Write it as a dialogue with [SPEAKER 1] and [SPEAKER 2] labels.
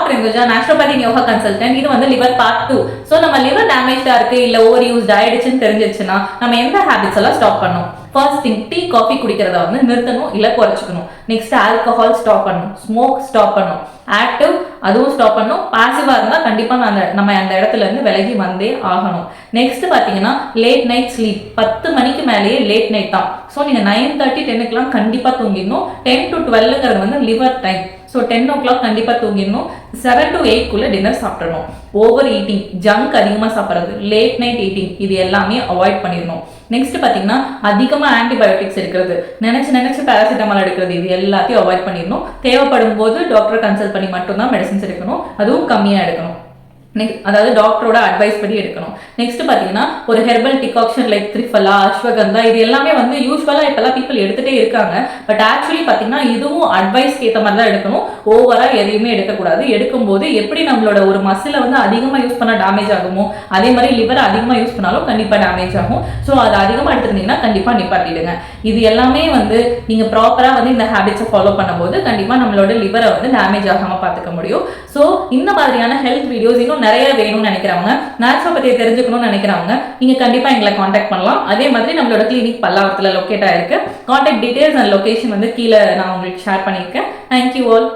[SPEAKER 1] Doctor Induja naturopathy yoga consultant. இது வந்து liver part 2. So நம்ம லிவர் டேமேஜா இருக்கு இல்ல ஓவர் யூஸ் ஆயிடுச்சுன்னு தெரிஞ்சிருச்சுன்னா நம்ம எந்த ஹேபிட்ஸ் எல்லாம் ஸ்டாப் பண்ணணும்? ஃபர்ஸ்ட் திங், டீ காஃபி குடிக்கிறத வந்து நிறுத்தணும் இல்ல குறைச்சிக்கணும். நெக்ஸ்ட் ஆல்கஹால் ஸ்டாப் பண்ணணும், ஸ்மோக் ஸ்டாப் பண்ணணும், ஆக்டிவ் அதுவும் ஸ்டாப் பண்ணணும். பாசிவா இருந்தா கண்டிப்பா நம்ம அந்த இடத்துல இருந்து விலகி வந்தே ஆகணும். நெக்ஸ்ட் பாத்தீங்கன்னா லேட் நைட் ஸ்லீப். 10 மணிக்கு மேலேயே லேட் நைட் தான். ஸோ நீங்க 9:30 10 கண்டிப்பா தூங்கிடணும். 10 to 12 வந்து லிவர் டைம். ஸோ 10 கண்டிப்பா தூங்கிடணும். 7 to 8 டின்னர் சாப்பிடணும். ஓவர் ஈட்டிங், ஜங்க் அதிகமாக சாப்பிட்றது, லேட் நைட் ஈட்டிங், இது எல்லாமே அவாய்ட் பண்ணிடணும். நெக்ஸ்ட் பார்த்தீங்கன்னா அதிகமாக ஆன்டிபயோட்டிக்ஸ் எடுக்கிறது, நினைச்சு பேராசிட்டமால் எடுக்கிறது, இது எல்லாத்தையும் அவாய்ட் பண்ணிடணும். தேவைப்படும் போது டாக்டரை கன்சல்ட் பண்ணி மட்டும்தான் மெடிசின்ஸ் எடுக்கணும், அதுவும் கம்மியாக எடுக்கணும். அதாவது டாக்டரோட அட்வைஸ் படி எடுக்கணும். நெக்ஸ்ட் பார்த்தீங்கன்னா ஒரு herbal decoction like triphala, ashwagandha, இது எல்லாமே வந்து யூஸ்வலாக இப்போல்லாம் பீப்புள் எடுத்துகிட்டே இருக்காங்க. பட் ஆக்சுவலி பார்த்தீங்கன்னா இதுவும் அட்வைஸ்க்கு ஏற்ற மாதிரி தான் எடுக்கணும். ஓவராக எதையுமே எடுக்கக்கூடாது. எடுக்கும்போது எப்படி நம்மளோட ஒரு மசிலை வந்து அதிகமாக யூஸ் பண்ணால் டேமேஜ் ஆகுமோ அதே மாதிரி லிவர் அதிகமாக யூஸ் பண்ணாலும் கண்டிப்பாக டேமேஜ் ஆகும். ஸோ அதை அதிகமாக எடுத்துருந்தீங்கன்னா கண்டிப்பாக நிப்பாட்டிடுங்க. இது எல்லாமே வந்து நீங்கள் ப்ராப்பராக வந்து இந்த ஹேபிட்ஸை ஃபாலோ பண்ணும்போது கண்டிப்பாக நம்மளோட லிவரை வந்து டேமேஜ் ஆகாமல் பார்த்துக்க முடியும். ஸோ இந்த மாதிரியான ஹெல்த் வீடியோஸ் இன்னும் நிறைய வேணும்னு நினைக்கிறவங்க, நேச்சுரோபதியை தெரிஞ்சுக்கணும்னு நினைக்கிறவங்க நீங்க கண்டிப்பா எங்களை காண்டாக்ட் பண்ணலாம். அதே மாதிரி நம்மளோட கிளினிக் பல்லாவரத்துல லொக்கேட் ஆயிருக்கு. காண்டாக்ட் டீடைல்ஸ் அண்ட் லொகேஷன் வந்து கீழே நான் உங்களுக்கு ஷேர் பண்ணியிருக்கேன். Thank you all.